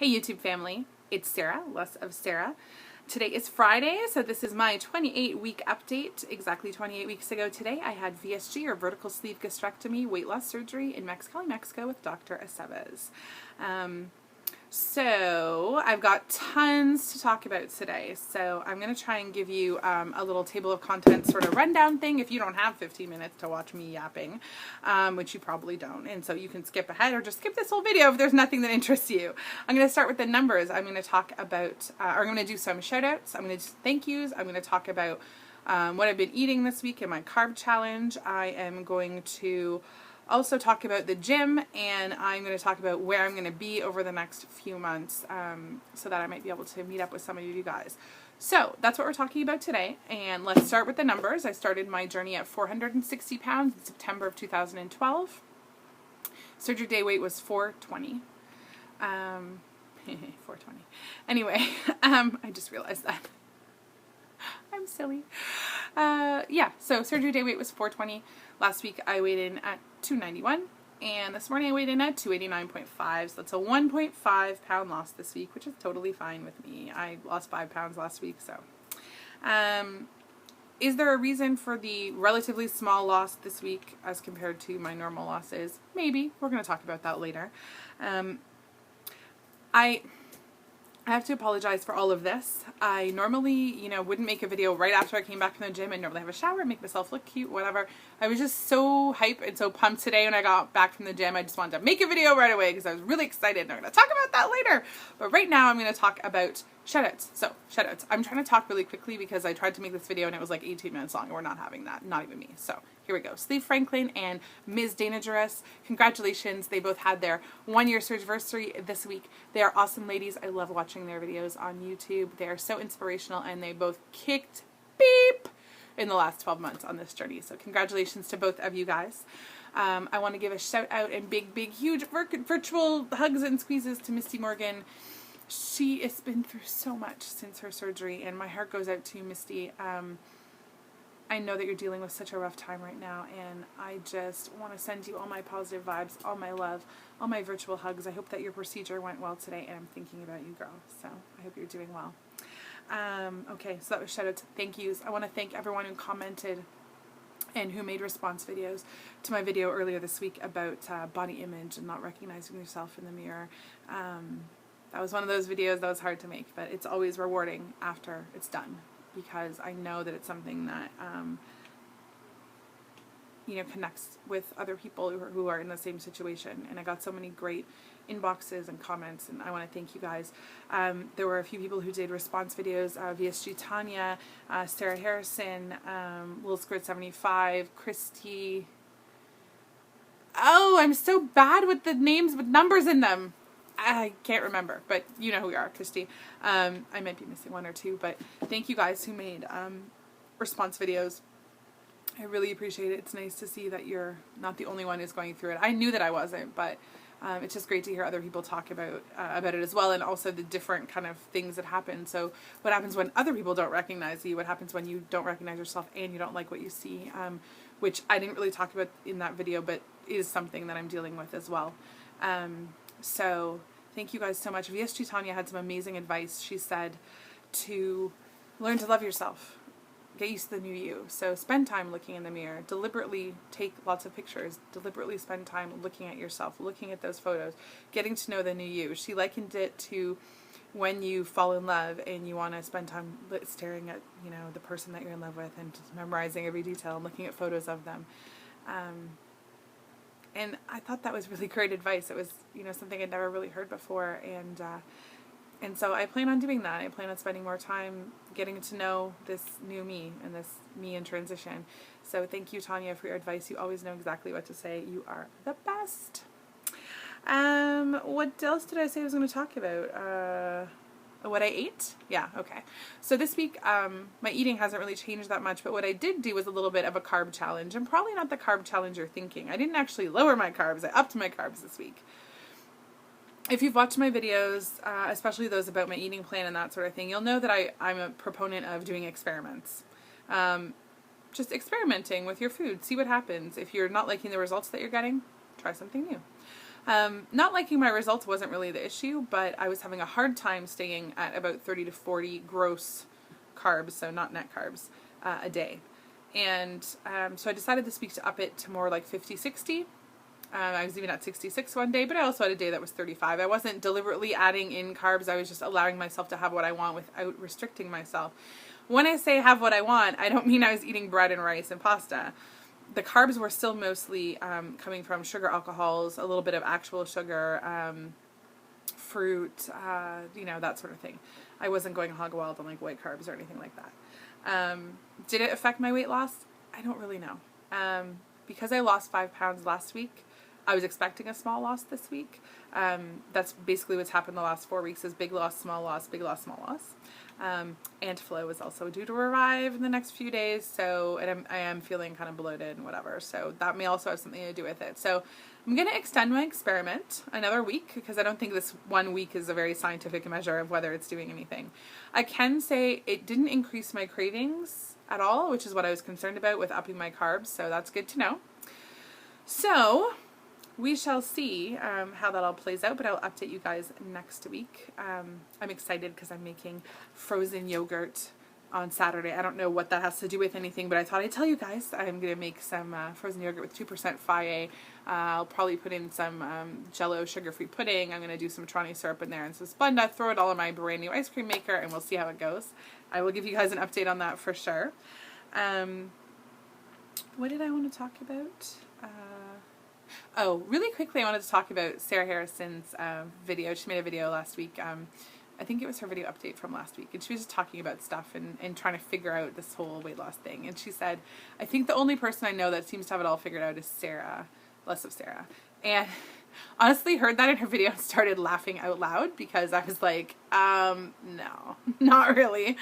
Hey YouTube family, it's Sarah, Less of Sarah. Today is Friday, so this is my 28-week update. Exactly 28 weeks ago today, I had VSG, or vertical sleeve gastrectomy, weight loss surgery in Mexicali, Mexico with Dr. Aceves. So I've got tons to talk about today. So I'm going to try and give you a little table of contents sort of rundown thing if you don't have 15 minutes to watch me yapping, which you probably don't. And so you can skip ahead or just skip this whole video if there's nothing that interests you. I'm going to start with the numbers. I'm going to talk about, or I'm going to do some shout outs. I'm going to do thank yous. I'm going to talk about what I've been eating this week in my carb challenge. I am going to also talk about the gym, and I'm going to talk about where I'm going to be over the next few months so that I might be able to meet up with some of you guys. So that's what we're talking about today, and let's start with the numbers. I started my journey at 460 pounds in September of 2012. Surgery day weight was 420. 420. Anyway, I just realized that. I'm silly. Yeah, so surgery day weight was 420. Last week I weighed in at 291, and this morning I weighed in at 289.5, so that's a 1.5 pound loss this week, which is totally fine with me. I lost 5 pounds last week, so. Is there a reason for the relatively small loss this week as compared to my normal losses? Maybe. We're going to talk about that later. I have to apologize for all of this. I normally, wouldn't make a video right after I came back from the gym. I'd normally have a shower and make myself look cute, whatever. I was just so hype and so pumped today when I got back from the gym. I just wanted to make a video right away because I was really excited, and I'm going to talk about that later. But right now I'm going to talk about shoutouts. So, shoutouts. I'm trying to talk really quickly because I tried to make this video and it was like 18 minutes long, and we're not having that. Not even me. So, here we go. Steve Franklin and Ms. Dana Juris, congratulations. They both had their 1-year surgeversary this week. They are awesome ladies. I love watching their videos on YouTube. They are so inspirational, and they both kicked beep in the last 12 months on this journey. So congratulations to both of you guys. I want to give a shout out and big, huge virtual hugs and squeezes to Misty Morgan. She has been through so much since her surgery, and my heart goes out to you, Misty. I know that you're dealing with such a rough time right now, and I just want to send you all my positive vibes, all my love, all my virtual hugs. I hope that your procedure went well today, and I'm thinking about you, girl. So I hope you're doing well. Okay, so that was shout out to thank yous. I want to thank everyone who commented and who made response videos to my video earlier this week about body image and not recognizing yourself in the mirror. That was one of those videos that was hard to make, but it's always rewarding after it's done, because I know that it's something that, connects with other people who are in the same situation. And I got so many great inboxes and comments, and I want to thank you guys. There were a few people who did response videos, VSG Tanya, Sarah Harrison, Lil Squirt 75, Christy. Oh, I'm so bad with the names with numbers in them. I can't remember, but you know who we are, Christy. I might be missing one or two, but thank you guys who made response videos. I really appreciate it. It's nice to see that you're not the only one who's going through it. I knew that I wasn't, but it's just great to hear other people talk about it as well, and also the different kind of things that happen. So what happens when other people don't recognize you? What happens when you don't recognize yourself and you don't like what you see? Which I didn't really talk about in that video, but is something that I'm dealing with as well. So thank you guys so much. VSG Tanya had some amazing advice. She said to learn to love yourself. Get used to the new you. So spend time looking in the mirror. Deliberately take lots of pictures. Deliberately spend time looking at yourself, looking at those photos, getting to know the new you. She likened it to when you fall in love and you want to spend time staring at, the person that you're in love with and just memorizing every detail and looking at photos of them. And I thought that was really great advice. It was, something I'd never really heard before. And so I plan on doing that. I plan on spending more time getting to know this new me and this me in transition. So thank you, Tanya, for your advice. You always know exactly what to say. You are the best. What else did I say I was going to talk about? What I ate? Yeah, okay. So this week, my eating hasn't really changed that much, but what I did do was a little bit of a carb challenge, and probably not the carb challenge you're thinking. I didn't actually lower my carbs. I upped my carbs this week. If you've watched my videos, especially those about my eating plan and that sort of thing, you'll know that I'm a proponent of doing experiments. Just experimenting with your food. See what happens. If you're not liking the results that you're getting, try something new. Not liking my results wasn't really the issue, but I was having a hard time staying at about 30 to 40 gross carbs, so not net carbs, a day. And so I decided this week to up it to more like 50, 60. I was even at 66 one day, but I also had a day that was 35. I wasn't deliberately adding in carbs. I was just allowing myself to have what I want without restricting myself. When I say have what I want, I don't mean I was eating bread and rice and pasta. The carbs were still mostly coming from sugar alcohols, a little bit of actual sugar, fruit, that sort of thing. I wasn't going hog wild on like white carbs or anything like that. Did it affect my weight loss? I don't really know. Because I lost 5 pounds last week, I was expecting a small loss this week. That's basically what's happened the last 4 weeks is big loss, small loss, big loss, small loss. And flow is also due to arrive in the next few days. So, and I am feeling kind of bloated and whatever. So that may also have something to do with it. So I'm going to extend my experiment another week because I don't think this 1 week is a very scientific measure of whether it's doing anything. I can say it didn't increase my cravings at all, which is what I was concerned about with upping my carbs. So that's good to know. So we shall see how that all plays out, but I'll update you guys next week. I'm excited because I'm making frozen yogurt on Saturday. I don't know what that has to do with anything, but I thought I'd tell you guys. I'm going to make some frozen yogurt with 2% Phi-A. I'll probably put in some Jell-O sugar-free pudding. I'm going to do some Trani syrup in there and some Splenda, throw it all in my brand new ice cream maker, and we'll see how it goes. I will give you guys an update on that for sure. What did I want to talk about? Really quickly, I wanted to talk about Sarah Harrison's video. She made a video last week. I think it was her video update from last week. And she was just talking about stuff and trying to figure out this whole weight loss thing. And she said, I think the only person I know that seems to have it all figured out is Sarah, LessOfSarah. And honestly, heard that in her video and started laughing out loud because I was like, no, not really.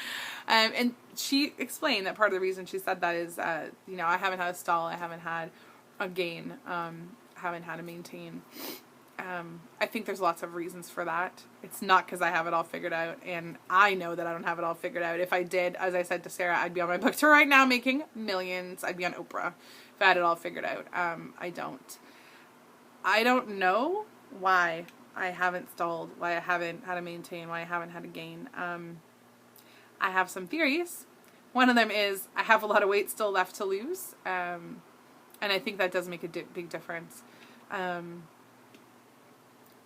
And she explained that part of the reason she said that is, I haven't had a stall, I haven't had a gain, haven't had to maintain. I think there's lots of reasons for that. It's not because I have it all figured out, and I know that I don't have it all figured out. If I did, as I said to Sarah, I'd be on my book tour right now making millions. I'd be on Oprah if I had it all figured out. I don't know why I haven't stalled, why I haven't had to maintain, why I haven't had to gain. I have some theories. One of them is I have a lot of weight still left to lose, and I think that does make a big difference.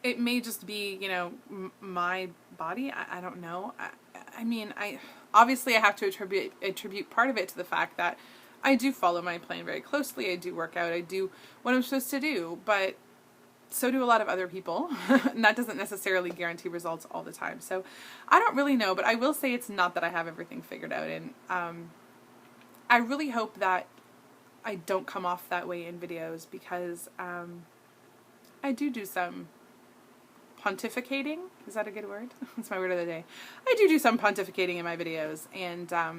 It may just be, my body. I don't know. I obviously I have to attribute part of it to the fact that I do follow my plan very closely. I do work out. I do what I'm supposed to do, but so do a lot of other people. And that doesn't necessarily guarantee results all the time. So I don't really know, but I will say it's not that I have everything figured out. And I really hope that I don't come off that way in videos because I do some pontificating. Is that a good word? That's my word of the day. I do some pontificating in my videos, and I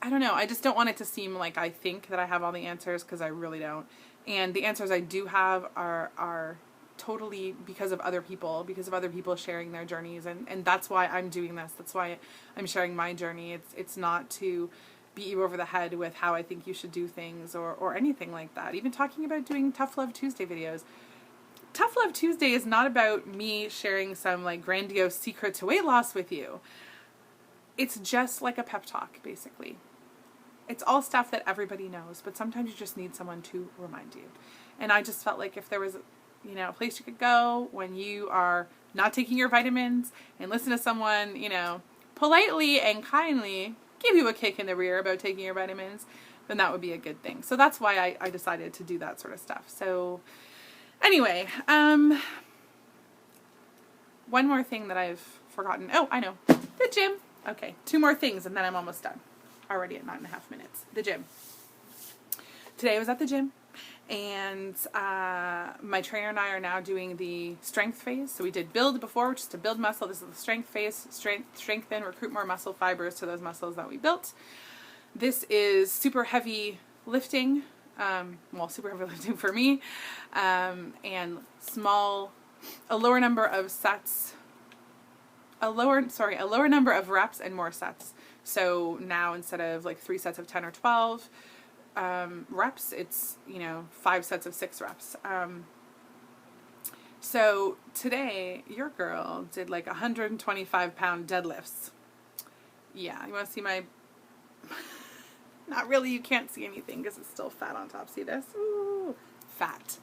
don't know. I just don't want it to seem like I think that I have all the answers because I really don't. And the answers I do have are totally because of other people sharing their journeys, and that's why I'm doing this. That's why I'm sharing my journey. It's not to beat you over the head with how I think you should do things or anything like that. Even talking about doing Tough Love Tuesday videos. Tough Love Tuesday is not about me sharing some like grandiose secret to weight loss with you. It's just like a pep talk, basically. It's all stuff that everybody knows, but sometimes you just need someone to remind you. And I just felt like if there was, a place you could go when you are not taking your vitamins and listen to someone, politely and kindly give you a kick in the rear about taking your vitamins, then that would be a good thing. So that's why I decided to do that sort of stuff. So anyway, one more thing that I've forgotten. Oh, I know. The gym. Okay, 2 more things and then I'm almost done. Already at 9.5 minutes. The gym. Today I was at the gym and my trainer and I are now doing the strength phase. So we did build before, which is to build muscle. This is the strength phase. Strengthen, recruit more muscle fibers to those muscles that we built. This is super heavy lifting. Super heavy lifting for me. And a lower number of sets. A lower number of reps and more sets. So now instead of like 3 sets of 10 or 12 reps, it's 5 sets of 6 reps. So today, your girl did like 125-pound deadlifts. Yeah, you want to see my... Not really, you can't see anything because it's still fat on top. See this? Ooh, fat.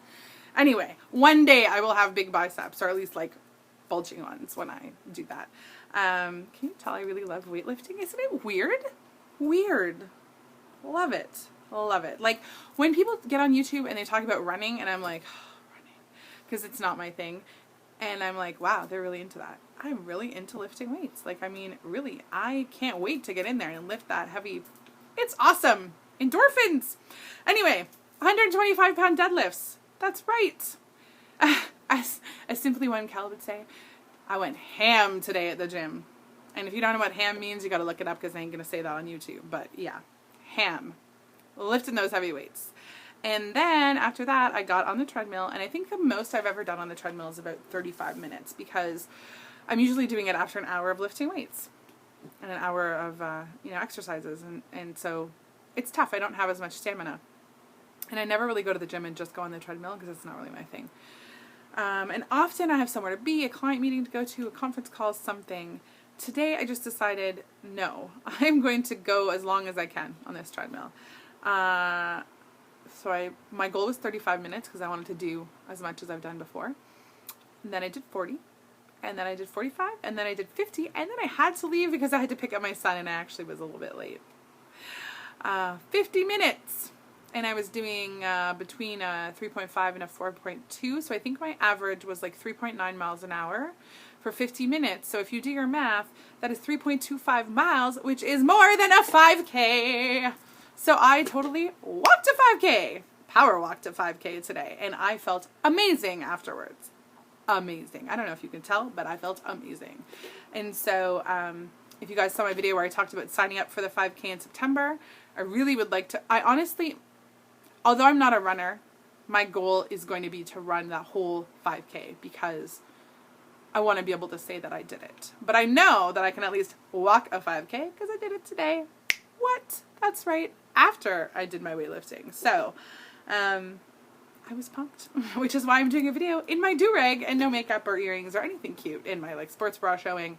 Anyway, one day I will have big biceps, or at least like bulging ones when I do that. Can you tell I really love weightlifting? Isn't it weird? Weird. Love it. Love it. Like when people get on YouTube and they talk about running and I'm like, oh, running, because it's not my thing. And I'm like, wow, they're really into that. I'm really into lifting weights. Like, I mean, really, I can't wait to get in there and lift that heavy. It's awesome. Endorphins. Anyway, 125-pound deadlifts. That's right. As Simply One Cal would say, I went ham today at the gym. And if you don't know what ham means, you got to look it up because I ain't going to say that on YouTube. But yeah, ham. Lifting those heavy weights. And then after that, I got on the treadmill. And I think the most I've ever done on the treadmill is about 35 minutes because I'm usually doing it after an hour of lifting weights and an hour of, exercises. And so it's tough. I don't have as much stamina. And I never really go to the gym and just go on the treadmill because it's not really my thing. And often I have somewhere to be, a client meeting to go to, a conference call, something. Today I just decided, no, I'm going to go as long as I can on this treadmill. So my goal was 35 minutes because I wanted to do as much as I've done before. And then I did 40. And then I did 45. And then I did 50. And then I had to leave because I had to pick up my son and I actually was a little bit late. 50 minutes. And I was doing between a 3.5 and a 4.2. So I think my average was like 3.9 miles an hour for 50 minutes. So if you do your math, that is 3.25 miles, which is more than a 5K. So I totally walked a 5K, power walked a 5K today. And I felt amazing afterwards. Amazing. I don't know if you can tell, but I felt amazing. And so if you guys saw my video where I talked about signing up for the 5K in September, I really would like to, although I'm not a runner, my goal is going to be to run that whole 5K because I want to be able to say that I did it. But I know that I can at least walk a 5K because I did it today. What? That's right. After I did my weightlifting. So, I was pumped, which is why I'm doing a video in my do-rag and no makeup or earrings or anything cute in my like sports bra showing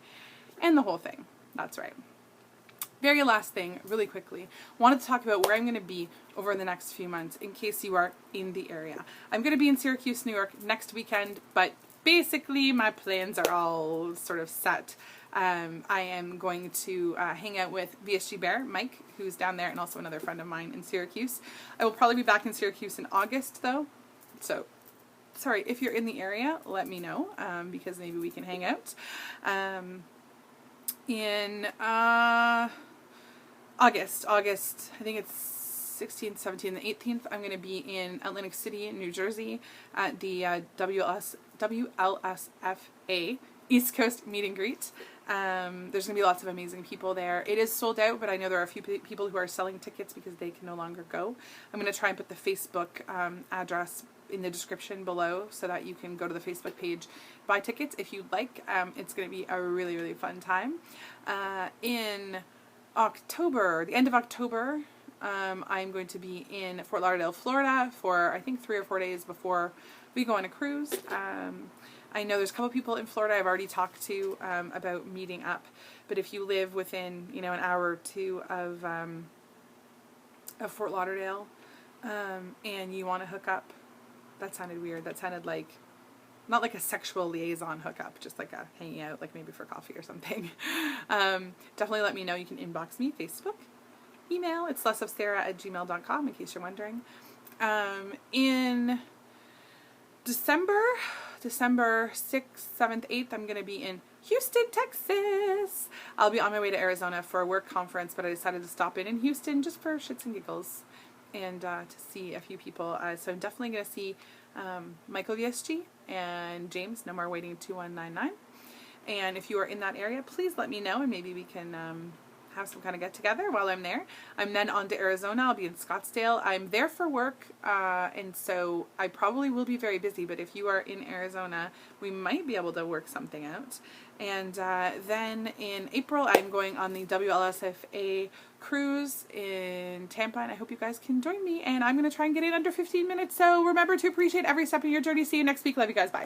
and the whole thing. That's right. Very last thing, really quickly, wanted to talk about where I'm going to be over the next few months in case you are in the area. I'm going to be in Syracuse, New York next weekend, but basically my plans are all sort of set. I am going to hang out with VSG Bear, Mike, who's down there, and also another friend of mine in Syracuse. I will probably be back in Syracuse in August, though. So, sorry, if you're in the area, let me know, because maybe we can hang out. In August, I think it's 16th, 17th, and 18th, I'm going to be in Atlantic City, New Jersey, at the WLSFA East Coast Meet and Greet. There's going to be lots of amazing people there. It is sold out, but I know there are a few people who are selling tickets because they can no longer go. I'm going to try and put the Facebook address in the description below so that you can go to the Facebook page, buy tickets if you'd like. It's going to be a really, really fun time. In October, the end of October, I'm going to be in Fort Lauderdale, Florida for I think 3 or 4 days before we go on a cruise. I know there's a couple people in Florida I've already talked to about meeting up, but if you live within an hour or two of Fort Lauderdale and you want to hook up, that sounded weird. That sounded like not like a sexual liaison hookup, just like a hanging out, like maybe for coffee or something. Definitely let me know. You can inbox me, Facebook, email. It's LessOfSarah@gmail.com in case you're wondering. In December 6th, 7th, 8th, I'm going to be in Houston, Texas. I'll be on my way to Arizona for a work conference, but I decided to stop in Houston just for shits and giggles and to see a few people. So I'm definitely going to see Michael VSG and James, No More Waiting 2199. And if you are in that area, please let me know and maybe we can have some kind of get together while I'm there. I'm then on to Arizona. I'll be in Scottsdale. I'm there for work, and so I probably will be very busy, but if you are in Arizona, we might be able to work something out. And then in April, I'm going on the WLSFA cruise in Tampa, and I hope you guys can join me, and I'm going to try and get it under 15 minutes, so remember to appreciate every step of your journey. See you next week. Love you guys. Bye.